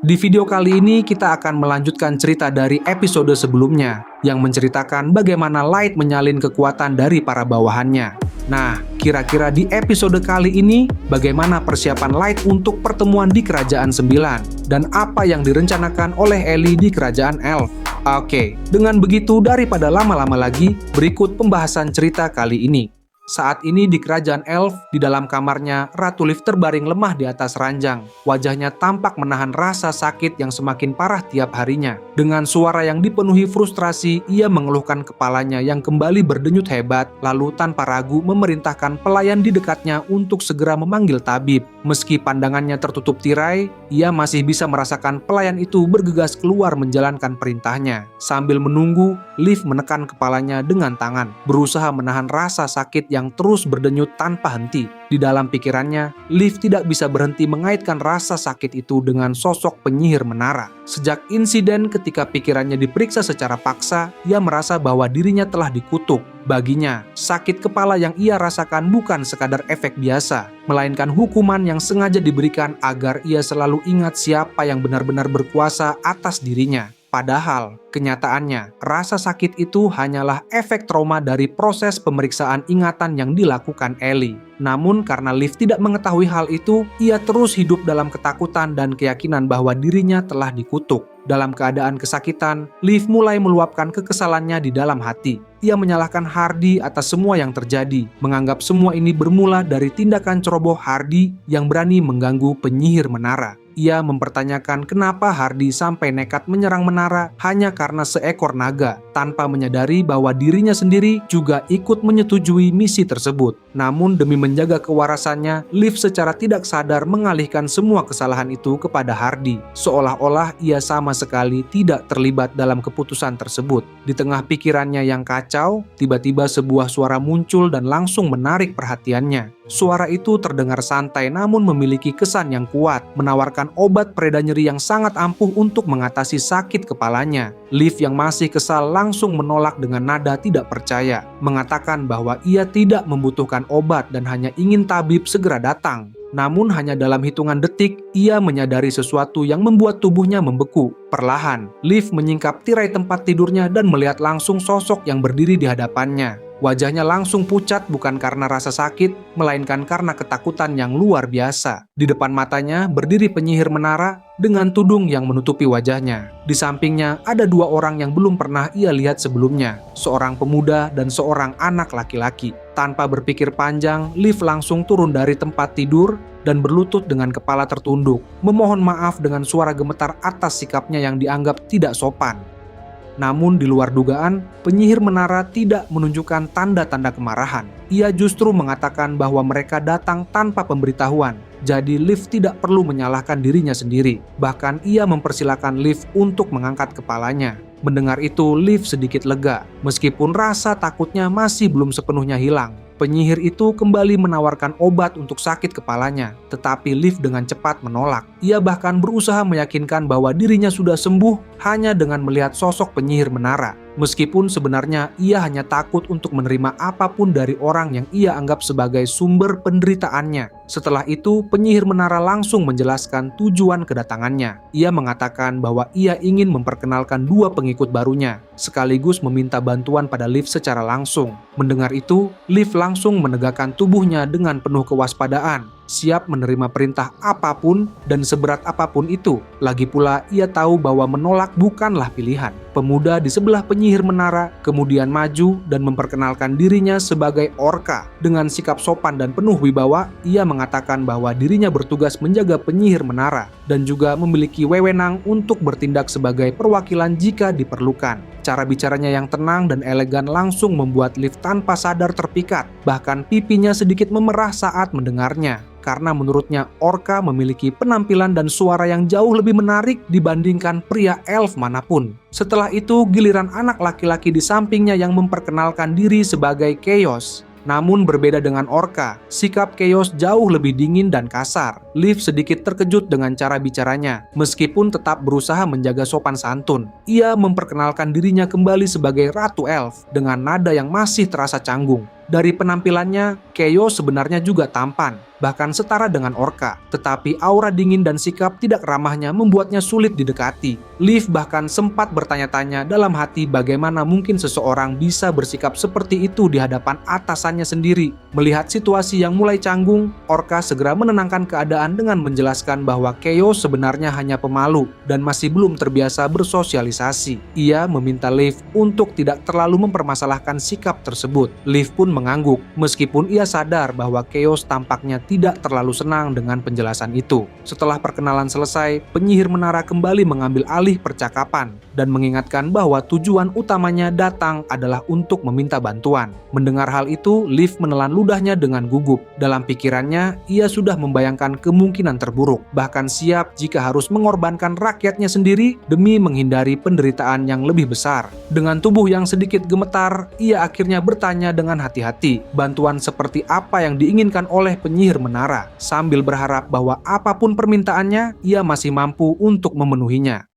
Di video kali ini kita akan melanjutkan cerita dari episode sebelumnya yang menceritakan bagaimana Light menyalin kekuatan dari para bawahannya. Nah, kira-kira di episode kali ini bagaimana persiapan Light untuk pertemuan di Kerajaan Sembilan dan apa yang direncanakan oleh Ellie di Kerajaan Elf? Oke, dengan begitu daripada lama-lama lagi, berikut pembahasan cerita kali ini. Saat ini di Kerajaan Elf, di dalam kamarnya, Ratu Liv terbaring lemah di atas ranjang. Wajahnya tampak menahan rasa sakit yang semakin parah tiap harinya. Dengan suara yang dipenuhi frustrasi, ia mengeluhkan kepalanya yang kembali berdenyut hebat, lalu tanpa ragu memerintahkan pelayan di dekatnya untuk segera memanggil tabib. Meski pandangannya tertutup tirai, ia masih bisa merasakan pelayan itu bergegas keluar menjalankan perintahnya. Sambil menunggu, Liv menekan kepalanya dengan tangan, berusaha menahan rasa sakit yang terus berdenyut tanpa henti. Di dalam pikirannya, Liv tidak bisa berhenti mengaitkan rasa sakit itu dengan sosok penyihir menara. Sejak insiden ketika pikirannya diperiksa secara paksa, ia merasa bahwa dirinya telah dikutuk. Baginya, sakit kepala yang ia rasakan bukan sekadar efek biasa, melainkan hukuman yang sengaja diberikan agar ia selalu ingat siapa yang benar-benar berkuasa atas dirinya. Padahal, kenyataannya, rasa sakit itu hanyalah efek trauma dari proses pemeriksaan ingatan yang dilakukan Ellie. Namun karena Liv tidak mengetahui hal itu, ia terus hidup dalam ketakutan dan keyakinan bahwa dirinya telah dikutuk. Dalam keadaan kesakitan, Liv mulai meluapkan kekesalannya di dalam hati. Ia menyalahkan Hardy atas semua yang terjadi, menganggap semua ini bermula dari tindakan ceroboh Hardy yang berani mengganggu penyihir menara. Ia mempertanyakan kenapa Hardy sampai nekat menyerang menara hanya karena seekor naga, tanpa menyadari bahwa dirinya sendiri juga ikut menyetujui misi tersebut. Namun demi menjaga kewarasannya, Liv secara tidak sadar mengalihkan semua kesalahan itu kepada Hardy, seolah-olah ia sama sekali tidak terlibat dalam keputusan tersebut. Di tengah pikirannya yang kacau, tiba-tiba sebuah suara muncul dan langsung menarik perhatiannya. Suara itu terdengar santai namun memiliki kesan yang kuat, menawarkan obat pereda nyeri yang sangat ampuh untuk mengatasi sakit kepalanya. Liv yang masih kesal langsung menolak dengan nada tidak percaya, mengatakan bahwa ia tidak membutuhkan obat dan hanya ingin tabib segera datang. Namun hanya dalam hitungan detik, ia menyadari sesuatu yang membuat tubuhnya membeku. Perlahan, Liv menyingkap tirai tempat tidurnya dan melihat langsung sosok yang berdiri di hadapannya. Wajahnya langsung pucat bukan karena rasa sakit, melainkan karena ketakutan yang luar biasa. Di depan matanya berdiri penyihir menara dengan tudung yang menutupi wajahnya. Di sampingnya ada dua orang yang belum pernah ia lihat sebelumnya, seorang pemuda dan seorang anak laki-laki. Tanpa berpikir panjang, Liv langsung turun dari tempat tidur dan berlutut dengan kepala tertunduk, memohon maaf dengan suara gemetar atas sikapnya yang dianggap tidak sopan. Namun di luar dugaan, penyihir menara tidak menunjukkan tanda-tanda kemarahan. Ia justru mengatakan bahwa mereka datang tanpa pemberitahuan. Jadi Liv tidak perlu menyalahkan dirinya sendiri. Bahkan ia mempersilahkan Liv untuk mengangkat kepalanya. Mendengar itu, Liv sedikit lega, meskipun rasa takutnya masih belum sepenuhnya hilang. Penyihir itu kembali menawarkan obat untuk sakit kepalanya, tetapi Liv dengan cepat menolak. Ia bahkan berusaha meyakinkan bahwa dirinya sudah sembuh hanya dengan melihat sosok penyihir menara. Meskipun sebenarnya ia hanya takut untuk menerima apapun dari orang yang ia anggap sebagai sumber penderitaannya. Setelah itu, penyihir menara langsung menjelaskan tujuan kedatangannya. Ia mengatakan bahwa ia ingin memperkenalkan dua pengikut barunya, sekaligus meminta bantuan pada Liv secara langsung. Mendengar itu, Liv langsung menegakkan tubuhnya dengan penuh kewaspadaan, siap menerima perintah apapun dan seberat apapun itu. Lagi pula, ia tahu bahwa menolak bukanlah pilihan. Pemuda di sebelah penyihir menara kemudian maju dan memperkenalkan dirinya sebagai Orca. Dengan sikap sopan dan penuh wibawa, ia mengatakan bahwa dirinya bertugas menjaga penyihir menara dan juga memiliki wewenang untuk bertindak sebagai perwakilan jika diperlukan. Cara bicaranya yang tenang dan elegan langsung membuat Liv tanpa sadar terpikat. Bahkan pipinya sedikit memerah saat mendengarnya. Karena menurutnya Orca memiliki penampilan dan suara yang jauh lebih menarik dibandingkan pria elf manapun. Setelah itu, giliran anak laki-laki di sampingnya yang memperkenalkan diri sebagai Chaos. Namun berbeda dengan Orca, sikap Chaos jauh lebih dingin dan kasar. Liv sedikit terkejut dengan cara bicaranya, meskipun tetap berusaha menjaga sopan santun. Ia memperkenalkan dirinya kembali sebagai Ratu Elf dengan nada yang masih terasa canggung. Dari penampilannya, Keio sebenarnya juga tampan, bahkan setara dengan Orca. Tetapi aura dingin dan sikap tidak ramahnya membuatnya sulit didekati. Liv bahkan sempat bertanya-tanya dalam hati bagaimana mungkin seseorang bisa bersikap seperti itu di hadapan atasannya sendiri. Melihat situasi yang mulai canggung, Orca segera menenangkan keadaan dengan menjelaskan bahwa Keio sebenarnya hanya pemalu dan masih belum terbiasa bersosialisasi. Ia meminta Liv untuk tidak terlalu mempermasalahkan sikap tersebut. Liv pun mengangguk, meskipun ia sadar bahwa Keio tampaknya tidak terlalu senang dengan penjelasan itu. Setelah perkenalan selesai, penyihir menara kembali mengambil alih percakapan dan mengingatkan bahwa tujuan utamanya datang adalah untuk meminta bantuan. Mendengar hal itu, Liv menelan ludahnya dengan gugup. Dalam pikirannya, ia sudah membayangkan kemungkinan terburuk, bahkan siap jika harus mengorbankan rakyatnya sendiri demi menghindari penderitaan yang lebih besar. Dengan tubuh yang sedikit gemetar, ia akhirnya bertanya dengan hati-hati, bantuan seperti apa yang diinginkan oleh penyihir menara, sambil berharap bahwa apapun permintaannya, ia masih mampu untuk memenuhinya.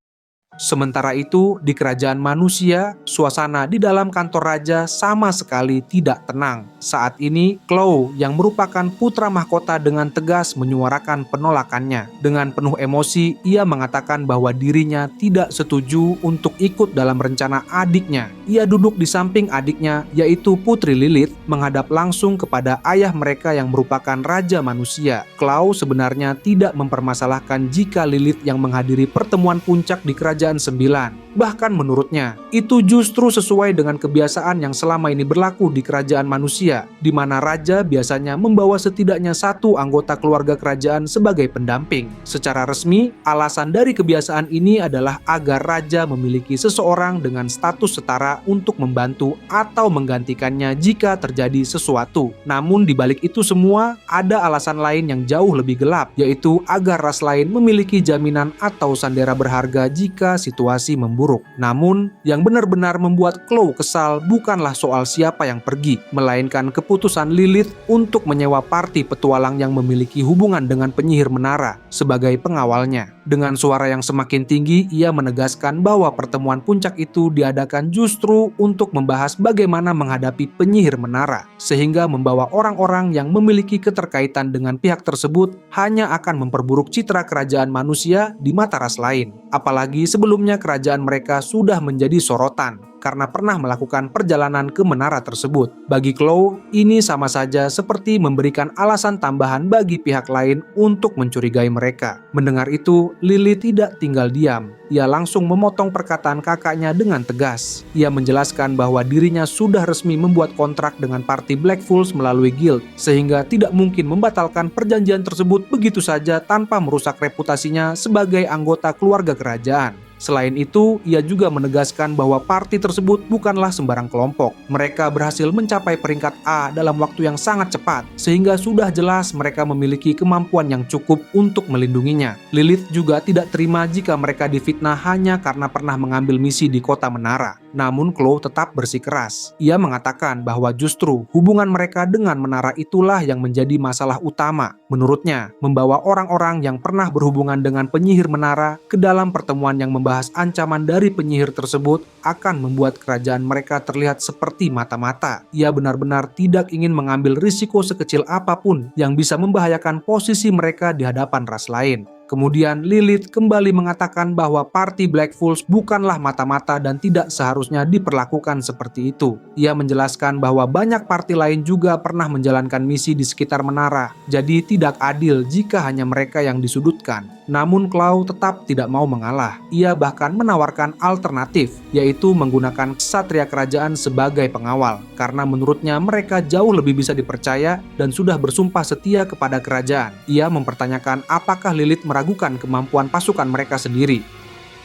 Sementara itu, di kerajaan manusia, suasana di dalam kantor raja sama sekali tidak tenang. Saat ini, Chloe yang merupakan putra mahkota dengan tegas menyuarakan penolakannya. Dengan penuh emosi, ia mengatakan bahwa dirinya tidak setuju untuk ikut dalam rencana adiknya. Ia duduk di samping adiknya, yaitu Putri Lilith, menghadap langsung kepada ayah mereka yang merupakan raja manusia. Chloe sebenarnya tidak mempermasalahkan jika Lilith yang menghadiri pertemuan puncak di kerajaan 9. Bahkan menurutnya, itu justru sesuai dengan kebiasaan yang selama ini berlaku di kerajaan manusia, di mana raja biasanya membawa setidaknya satu anggota keluarga kerajaan sebagai pendamping. Secara resmi, alasan dari kebiasaan ini adalah agar raja memiliki seseorang dengan status setara untuk membantu atau menggantikannya jika terjadi sesuatu. Namun di balik itu semua, ada alasan lain yang jauh lebih gelap, yaitu agar ras lain memiliki jaminan atau sandera berharga jika situasi memburuk. Namun, yang benar-benar membuat Chloe kesal bukanlah soal siapa yang pergi, melainkan keputusan Lilith untuk menyewa parti petualang yang memiliki hubungan dengan penyihir menara sebagai pengawalnya. Dengan suara yang semakin tinggi, ia menegaskan bahwa pertemuan puncak itu diadakan justru untuk membahas bagaimana menghadapi penyihir menara, sehingga membawa orang-orang yang memiliki keterkaitan dengan pihak tersebut hanya akan memperburuk citra kerajaan manusia di mata ras lain. Apalagi sebelumnya kerajaan mereka sudah menjadi sorotan karena pernah melakukan perjalanan ke menara tersebut. Bagi Chloe, ini sama saja seperti memberikan alasan tambahan bagi pihak lain untuk mencurigai mereka. Mendengar itu, Lily tidak tinggal diam. Ia langsung memotong perkataan kakaknya dengan tegas. Ia menjelaskan bahwa dirinya sudah resmi membuat kontrak dengan parti Black Fools melalui guild, sehingga tidak mungkin membatalkan perjanjian tersebut begitu saja tanpa merusak reputasinya sebagai anggota keluarga kerajaan. Selain itu, ia juga menegaskan bahwa parti tersebut bukanlah sembarang kelompok. Mereka berhasil mencapai peringkat A dalam waktu yang sangat cepat, sehingga sudah jelas mereka memiliki kemampuan yang cukup untuk melindunginya. Lilith juga tidak terima jika mereka difitnah hanya karena pernah mengambil misi di kota menara. Namun Chloe tetap bersikeras. Ia mengatakan bahwa justru hubungan mereka dengan menara itulah yang menjadi masalah utama. Menurutnya, membawa orang-orang yang pernah berhubungan dengan penyihir menara ke dalam pertemuan yang membahas ancaman dari penyihir tersebut akan membuat kerajaan mereka terlihat seperti mata-mata. Ia benar-benar tidak ingin mengambil risiko sekecil apapun yang bisa membahayakan posisi mereka di hadapan ras lain. Kemudian Lilith kembali mengatakan bahwa parti Black Fools bukanlah mata-mata dan tidak seharusnya diperlakukan seperti itu. Ia menjelaskan bahwa banyak parti lain juga pernah menjalankan misi di sekitar menara, jadi tidak adil jika hanya mereka yang disudutkan. Namun Chloe tetap tidak mau mengalah. Ia bahkan menawarkan alternatif, yaitu menggunakan ksatria kerajaan sebagai pengawal, karena menurutnya mereka jauh lebih bisa dipercaya dan sudah bersumpah setia kepada kerajaan. Ia mempertanyakan apakah Lilith meragukan kemampuan pasukan mereka sendiri.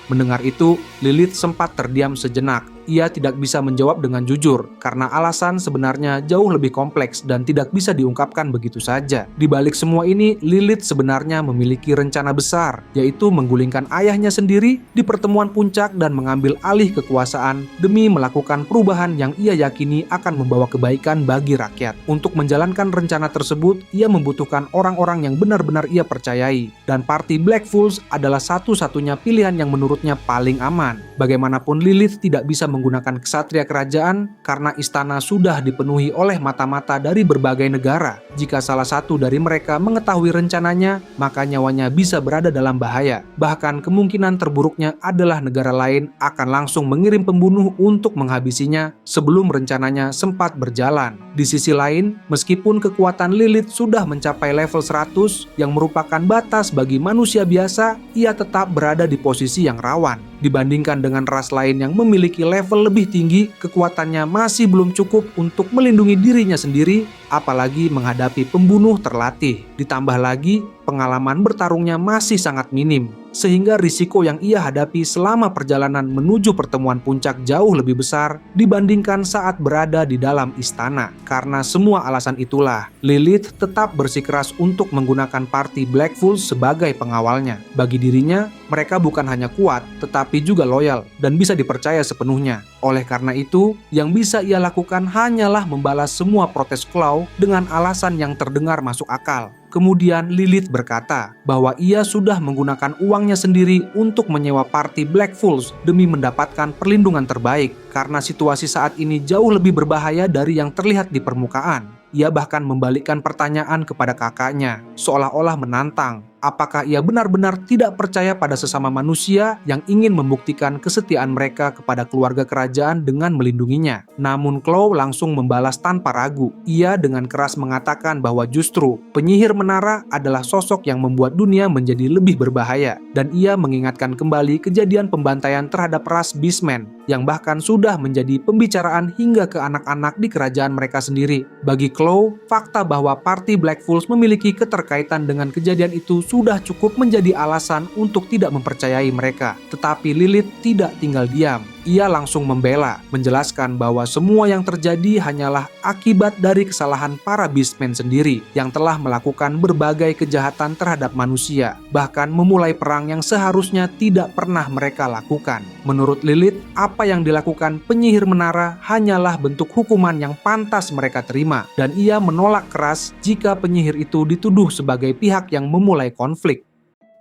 Mendengar itu, Lilith sempat terdiam sejenak. Ia tidak bisa menjawab dengan jujur karena alasan sebenarnya jauh lebih kompleks dan tidak bisa diungkapkan begitu saja. Di balik semua ini, Lilith sebenarnya memiliki rencana besar, yaitu menggulingkan ayahnya sendiri di pertemuan puncak dan mengambil alih kekuasaan demi melakukan perubahan yang ia yakini akan membawa kebaikan bagi rakyat. Untuk menjalankan rencana tersebut, ia membutuhkan orang-orang yang benar-benar ia percayai, dan parti Black Fools adalah satu-satunya pilihan yang menurutnya paling aman. Bagaimanapun Lilith tidak bisa menggunakan ksatria kerajaan karena istana sudah dipenuhi oleh mata-mata dari berbagai negara. Jika salah satu dari mereka mengetahui rencananya, maka nyawanya bisa berada dalam bahaya. Bahkan kemungkinan terburuknya adalah negara lain akan langsung mengirim pembunuh untuk menghabisinya sebelum rencananya sempat berjalan. Di sisi lain, meskipun kekuatan Lilith sudah mencapai level 100 yang merupakan batas bagi manusia biasa, ia tetap berada di posisi yang rawan. Dibandingkan dengan ras lain yang memiliki level lebih tinggi, kekuatannya masih belum cukup untuk melindungi dirinya sendiri, apalagi menghadapi pembunuh terlatih. Ditambah lagi, pengalaman bertarungnya masih sangat minim, sehingga risiko yang ia hadapi selama perjalanan menuju pertemuan puncak jauh lebih besar dibandingkan saat berada di dalam istana. Karena semua alasan itulah, Lilith tetap bersikeras untuk menggunakan party Black Fools sebagai pengawalnya. Bagi dirinya, mereka bukan hanya kuat, tetapi juga loyal dan bisa dipercaya sepenuhnya. Oleh karena itu, yang bisa ia lakukan hanyalah membalas semua protes Claw dengan alasan yang terdengar masuk akal. Kemudian Lilith berkata bahwa ia sudah menggunakan uangnya sendiri untuk menyewa party Black Fools demi mendapatkan perlindungan terbaik, karena situasi saat ini jauh lebih berbahaya dari yang terlihat di permukaan. Ia bahkan membalikkan pertanyaan kepada kakaknya, seolah-olah menantang apakah ia benar-benar tidak percaya pada sesama manusia yang ingin membuktikan kesetiaan mereka kepada keluarga kerajaan dengan melindunginya. Namun Claw langsung membalas tanpa ragu. Ia dengan keras mengatakan bahwa justru penyihir menara adalah sosok yang membuat dunia menjadi lebih berbahaya, dan ia mengingatkan kembali kejadian pembantaian terhadap ras Beastmen yang bahkan sudah menjadi pembicaraan hingga ke anak-anak di kerajaan mereka sendiri. Bagi Claw, fakta bahwa party Black Fools memiliki keterkaitan dengan kejadian itu sudah cukup menjadi alasan untuk tidak mempercayai mereka. Tetapi Lilith tidak tinggal diam. Ia langsung membela, menjelaskan bahwa semua yang terjadi hanyalah akibat dari kesalahan para Beastmen sendiri yang telah melakukan berbagai kejahatan terhadap manusia, bahkan memulai perang yang seharusnya tidak pernah mereka lakukan. Menurut Lilith, apa yang dilakukan penyihir menara hanyalah bentuk hukuman yang pantas mereka terima, dan ia menolak keras jika penyihir itu dituduh sebagai pihak yang memulai konflik.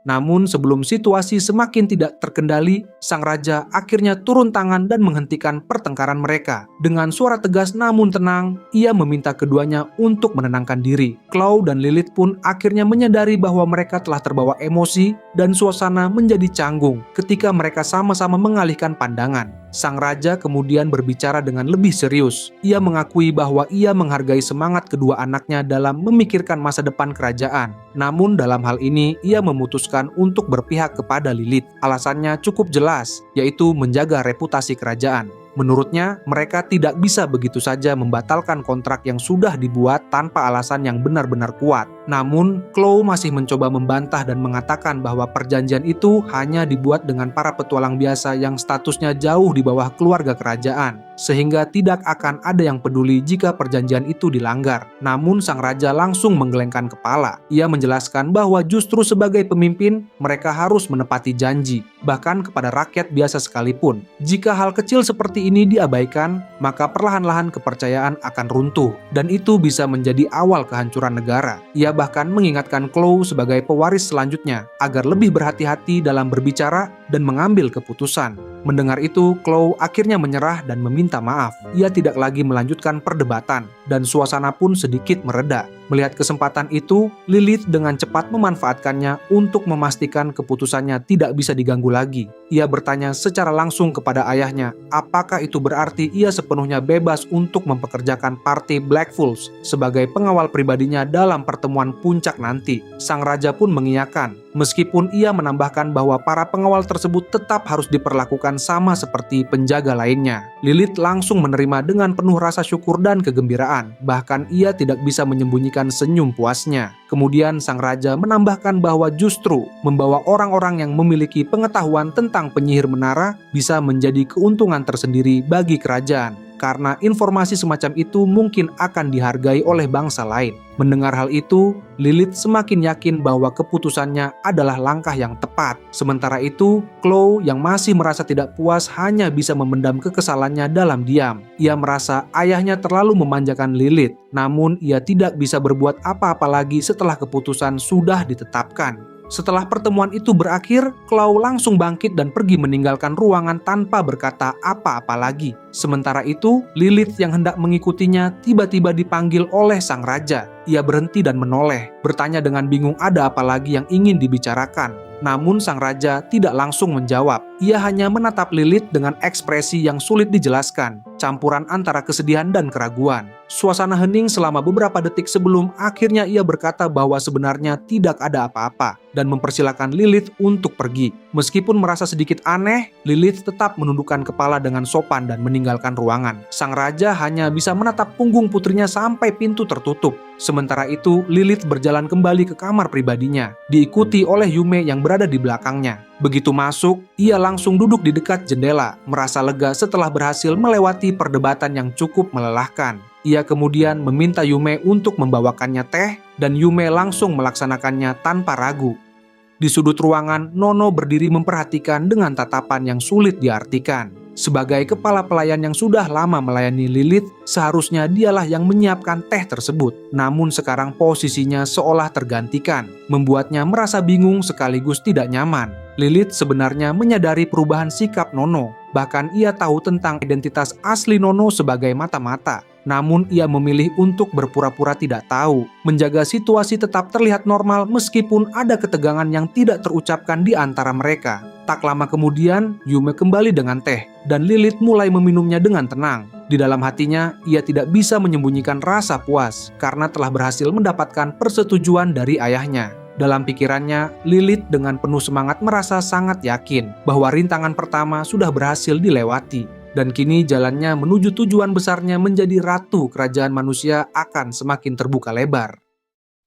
Namun sebelum situasi semakin tidak terkendali, sang raja akhirnya turun tangan dan menghentikan pertengkaran mereka. Dengan suara tegas namun tenang, ia meminta keduanya untuk menenangkan diri. Claw dan Lilith pun akhirnya menyadari bahwa mereka telah terbawa emosi dan suasana menjadi canggung ketika mereka sama-sama mengalihkan pandangan. Sang raja kemudian berbicara dengan lebih serius. Ia mengakui bahwa ia menghargai semangat kedua anaknya dalam memikirkan masa depan kerajaan. Namun dalam hal ini, ia memutuskan untuk berpihak kepada Lilith. Alasannya cukup jelas, yaitu menjaga reputasi kerajaan. Menurutnya, mereka tidak bisa begitu saja membatalkan kontrak yang sudah dibuat tanpa alasan yang benar-benar kuat. Namun, Claw masih mencoba membantah dan mengatakan bahwa perjanjian itu hanya dibuat dengan para petualang biasa yang statusnya jauh di bawah keluarga kerajaan, sehingga tidak akan ada yang peduli jika perjanjian itu dilanggar. Namun, sang raja langsung menggelengkan kepala. Ia menjelaskan bahwa justru sebagai pemimpin, mereka harus menepati janji, bahkan kepada rakyat biasa sekalipun. Jika hal kecil seperti ini diabaikan, maka perlahan-lahan kepercayaan akan runtuh, dan itu bisa menjadi awal kehancuran negara. Ia bahkan mengingatkan Claw sebagai pewaris selanjutnya agar lebih berhati-hati dalam berbicara dan mengambil keputusan. Mendengar itu, Claw akhirnya menyerah dan meminta maaf. Ia tidak lagi melanjutkan perdebatan, dan suasana pun sedikit mereda. Melihat kesempatan itu, Lilith dengan cepat memanfaatkannya untuk memastikan keputusannya tidak bisa diganggu lagi. Ia bertanya secara langsung kepada ayahnya, apakah itu berarti ia sepenuhnya bebas untuk mempekerjakan party Black Fools sebagai pengawal pribadinya dalam pertemuan puncak nanti. Sang raja pun mengiyakan, meskipun ia menambahkan bahwa para pengawal tersebut tetap harus diperlakukan sama seperti penjaga lainnya. Lilith langsung menerima dengan penuh rasa syukur dan kegembiraan. Bahkan ia tidak bisa menyembunyikan senyum puasnya. Kemudian sang raja menambahkan bahwa justru membawa orang-orang yang memiliki pengetahuan tentang penyihir menara bisa menjadi keuntungan tersendiri bagi kerajaan, karena informasi semacam itu mungkin akan dihargai oleh bangsa lain. Mendengar hal itu, Lilith semakin yakin bahwa keputusannya adalah langkah yang tepat. Sementara itu, Claw yang masih merasa tidak puas hanya bisa memendam kekesalannya dalam diam. Ia merasa ayahnya terlalu memanjakan Lilith, namun ia tidak bisa berbuat apa-apa lagi setelah keputusan sudah ditetapkan. Setelah pertemuan itu berakhir, Claw langsung bangkit dan pergi meninggalkan ruangan tanpa berkata apa-apa lagi. Sementara itu, Lilith yang hendak mengikutinya tiba-tiba dipanggil oleh sang raja. Ia berhenti dan menoleh, bertanya dengan bingung ada apa lagi yang ingin dibicarakan. Namun sang raja tidak langsung menjawab. Ia hanya menatap Lilith dengan ekspresi yang sulit dijelaskan, campuran antara kesedihan dan keraguan. Suasana hening selama beberapa detik sebelum akhirnya ia berkata bahwa sebenarnya tidak ada apa-apa dan mempersilakan Lilith untuk pergi. Meskipun merasa sedikit aneh, Lilith tetap menundukkan kepala dengan sopan dan meninggalkan ruangan. Sang raja hanya bisa menatap punggung putrinya sampai pintu tertutup. Sementara itu, Lilith berjalan kembali ke kamar pribadinya, diikuti oleh Yume yang berada di belakangnya. Begitu masuk, ia langsung duduk di dekat jendela, merasa lega setelah berhasil melewati perdebatan yang cukup melelahkan. Ia kemudian meminta Yume untuk membawakannya teh, dan Yume langsung melaksanakannya tanpa ragu. Di sudut ruangan, Nono berdiri memperhatikan dengan tatapan yang sulit diartikan. Sebagai kepala pelayan yang sudah lama melayani Lilith, seharusnya dialah yang menyiapkan teh tersebut. Namun sekarang posisinya seolah tergantikan, membuatnya merasa bingung sekaligus tidak nyaman. Lilith sebenarnya menyadari perubahan sikap Nono. Bahkan ia tahu tentang identitas asli Nono sebagai mata-mata. Namun ia memilih untuk berpura-pura tidak tahu, menjaga situasi tetap terlihat normal meskipun ada ketegangan yang tidak terucapkan di antara mereka. Tak lama kemudian, Yume kembali dengan teh, dan Lilith mulai meminumnya dengan tenang. Di dalam hatinya, ia tidak bisa menyembunyikan rasa puas karena telah berhasil mendapatkan persetujuan dari ayahnya. Dalam pikirannya, Lilith dengan penuh semangat merasa sangat yakin bahwa rintangan pertama sudah berhasil dilewati. Dan kini jalannya menuju tujuan besarnya menjadi ratu kerajaan manusia akan semakin terbuka lebar.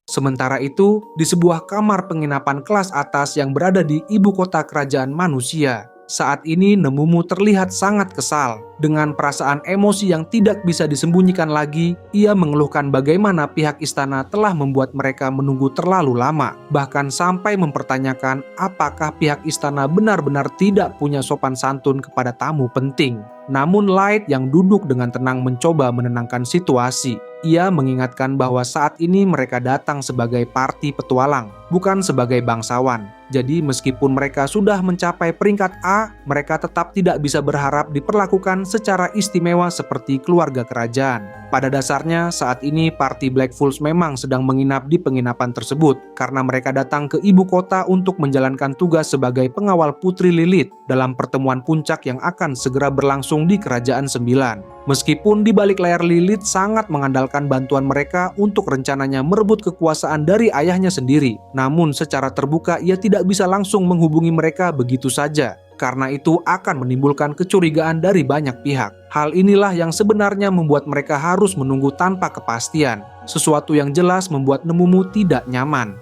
Sementara itu, di sebuah kamar penginapan kelas atas yang berada di ibu kota kerajaan manusia, saat ini Nemumu terlihat sangat kesal. Dengan perasaan emosi yang tidak bisa disembunyikan lagi, ia mengeluhkan bagaimana pihak istana telah membuat mereka menunggu terlalu lama. Bahkan sampai mempertanyakan apakah pihak istana benar-benar tidak punya sopan santun kepada tamu penting. Namun Light yang duduk dengan tenang mencoba menenangkan situasi. Ia mengingatkan bahwa saat ini mereka datang sebagai parti petualang, bukan sebagai bangsawan. Jadi meskipun mereka sudah mencapai peringkat A, mereka tetap tidak bisa berharap diperlakukan secara istimewa seperti keluarga kerajaan. Pada dasarnya, saat ini parti Blackfools memang sedang menginap di penginapan tersebut karena mereka datang ke ibu kota untuk menjalankan tugas sebagai pengawal Putri Lilith dalam pertemuan puncak yang akan segera berlangsung di Kerajaan Sembilan. Meskipun di balik layar Lilith sangat mengandalkan bantuan mereka untuk rencananya merebut kekuasaan dari ayahnya sendiri, namun secara terbuka ia tidak bisa langsung menghubungi mereka begitu saja. Karena itu akan menimbulkan kecurigaan dari banyak pihak. Hal inilah yang sebenarnya membuat mereka harus menunggu tanpa kepastian. Sesuatu yang jelas membuat Nemumu tidak nyaman.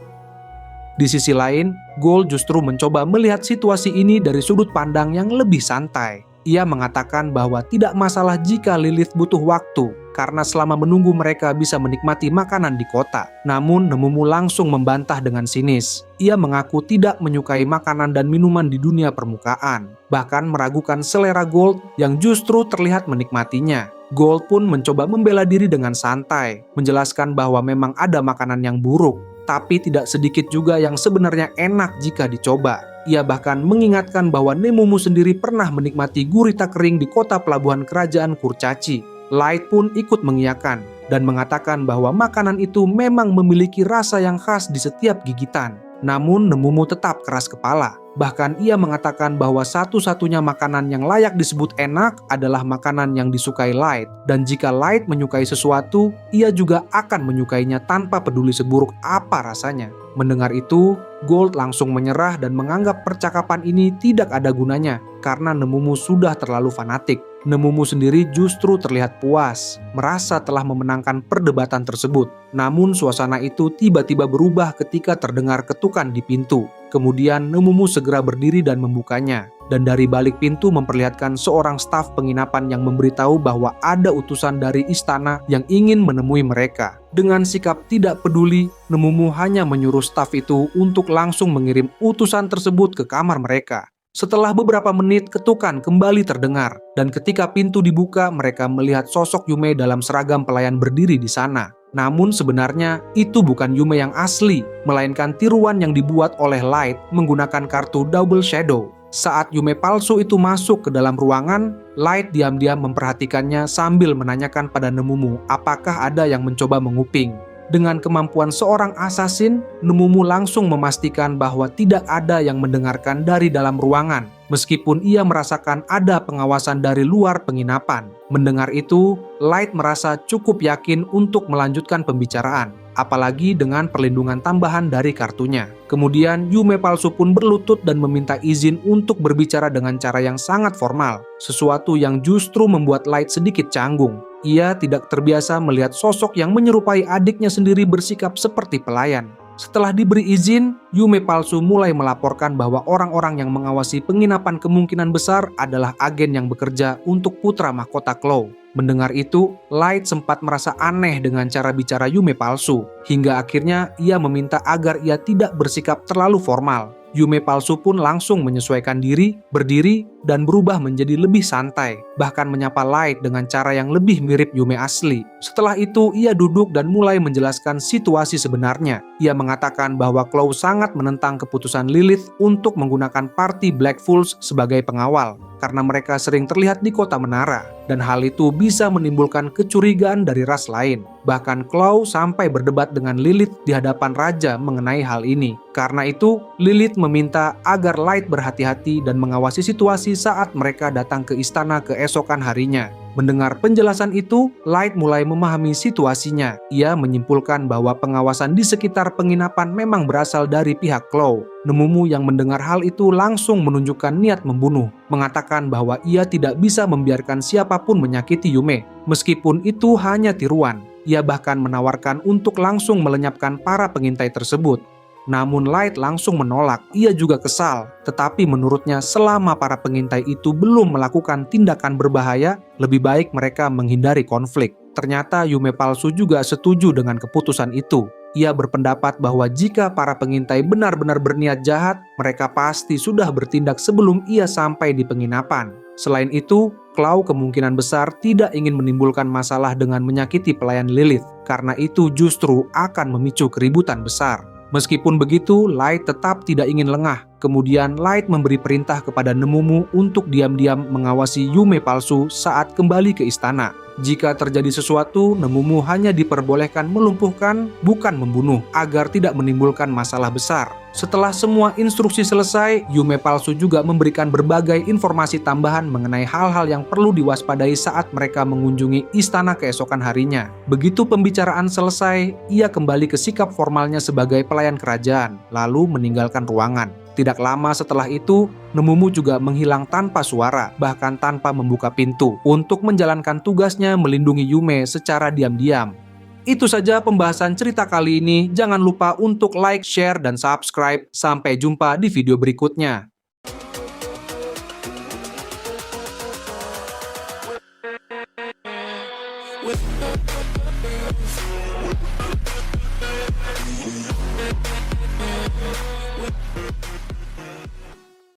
Di sisi lain, Gold justru mencoba melihat situasi ini dari sudut pandang yang lebih santai. Ia mengatakan bahwa tidak masalah jika Lilith butuh waktu, karena selama menunggu mereka bisa menikmati makanan di kota. Namun Nemumu langsung membantah dengan sinis. Ia mengaku tidak menyukai makanan dan minuman di dunia permukaan, bahkan meragukan selera Gold yang justru terlihat menikmatinya. Gold pun mencoba membela diri dengan santai, menjelaskan bahwa memang ada makanan yang buruk, tapi tidak sedikit juga yang sebenarnya enak jika dicoba. Ia bahkan mengingatkan bahwa Nemumu sendiri pernah menikmati gurita kering di kota pelabuhan kerajaan Kurcaci. Light pun ikut mengiyakan dan mengatakan bahwa makanan itu memang memiliki rasa yang khas di setiap gigitan. Namun Nemumu tetap keras kepala. Bahkan ia mengatakan bahwa satu-satunya makanan yang layak disebut enak adalah makanan yang disukai Light. Dan jika Light menyukai sesuatu, ia juga akan menyukainya tanpa peduli seburuk apa rasanya. Mendengar itu, Gold langsung menyerah dan menganggap percakapan ini tidak ada gunanya karena Nemumu sudah terlalu fanatik. Nemumu sendiri justru terlihat puas, merasa telah memenangkan perdebatan tersebut. Namun suasana itu tiba-tiba berubah ketika terdengar ketukan di pintu. Kemudian Nemumu segera berdiri dan membukanya. Dan dari balik pintu memperlihatkan seorang staf penginapan yang memberitahu bahwa ada utusan dari istana yang ingin menemui mereka. Dengan sikap tidak peduli, Nemumu hanya menyuruh staf itu untuk langsung mengirim utusan tersebut ke kamar mereka. Setelah beberapa menit, ketukan kembali terdengar, dan ketika pintu dibuka, mereka melihat sosok Yume dalam seragam pelayan berdiri di sana. Namun sebenarnya itu bukan Yume yang asli, melainkan tiruan yang dibuat oleh Light menggunakan kartu Double Shadow. Saat Yume palsu itu masuk ke dalam ruangan, Light diam-diam memperhatikannya sambil menanyakan pada Nemumu apakah ada yang mencoba menguping. Dengan kemampuan seorang assassin, Nemumu langsung memastikan bahwa tidak ada yang mendengarkan dari dalam ruangan, meskipun ia merasakan ada pengawasan dari luar penginapan. Mendengar itu, Light merasa cukup yakin untuk melanjutkan pembicaraan, apalagi dengan perlindungan tambahan dari kartunya. Kemudian Yume palsu pun berlutut dan meminta izin untuk berbicara dengan cara yang sangat formal, sesuatu yang justru membuat Light sedikit canggung. Ia tidak terbiasa melihat sosok yang menyerupai adiknya sendiri bersikap seperti pelayan. Setelah diberi izin, Yume palsu mulai melaporkan bahwa orang-orang yang mengawasi penginapan kemungkinan besar adalah agen yang bekerja untuk putra mahkota Claw. Mendengar itu, Light sempat merasa aneh dengan cara bicara Yume palsu, hingga akhirnya ia meminta agar ia tidak bersikap terlalu formal. Yume palsu pun langsung menyesuaikan diri, berdiri, dan berubah menjadi lebih santai, bahkan menyapa Light dengan cara yang lebih mirip Yume asli. Setelah itu, ia duduk dan mulai menjelaskan situasi sebenarnya. Ia mengatakan bahwa Claw sangat menentang keputusan Lilith untuk menggunakan party Black Fools sebagai pengawal, karena mereka sering terlihat di kota menara, dan hal itu bisa menimbulkan kecurigaan dari ras lain. Bahkan Claw sampai berdebat dengan Lilith di hadapan raja mengenai hal ini. Karena itu, Lilith meminta agar Light berhati-hati dan mengawasi situasi saat mereka datang ke istana keesokan harinya. Mendengar penjelasan itu, Light mulai memahami situasinya. Ia menyimpulkan bahwa pengawasan di sekitar penginapan memang berasal dari pihak Claw. Nemumu yang mendengar hal itu langsung menunjukkan niat membunuh, mengatakan bahwa ia tidak bisa membiarkan siapapun menyakiti Yume, meskipun itu hanya tiruan. Ia bahkan menawarkan untuk langsung melenyapkan para pengintai tersebut. Namun Light langsung menolak, ia juga kesal. Tetapi menurutnya selama para pengintai itu belum melakukan tindakan berbahaya, lebih baik mereka menghindari konflik. Ternyata Yume palsu juga setuju dengan keputusan itu. Ia berpendapat bahwa jika para pengintai benar-benar berniat jahat, mereka pasti sudah bertindak sebelum ia sampai di penginapan. Selain itu, Claw kemungkinan besar tidak ingin menimbulkan masalah dengan menyakiti pelayan Lilith, karena itu justru akan memicu keributan besar. Meskipun begitu, Light tetap tidak ingin lengah. Kemudian Light memberi perintah kepada Nemumu untuk diam-diam mengawasi Yume palsu saat kembali ke istana. Jika terjadi sesuatu, Nemumu hanya diperbolehkan melumpuhkan, bukan membunuh, agar tidak menimbulkan masalah besar. Setelah semua instruksi selesai, Yume palsu juga memberikan berbagai informasi tambahan mengenai hal-hal yang perlu diwaspadai saat mereka mengunjungi istana keesokan harinya. Begitu pembicaraan selesai, ia kembali ke sikap formalnya sebagai pelayan kerajaan, lalu meninggalkan ruangan. Tidak lama setelah itu, Nemumu juga menghilang tanpa suara, bahkan tanpa membuka pintu, untuk menjalankan tugasnya melindungi Yume secara diam-diam. Itu saja pembahasan cerita kali ini. Jangan lupa untuk like, share, dan subscribe. Sampai jumpa di video berikutnya.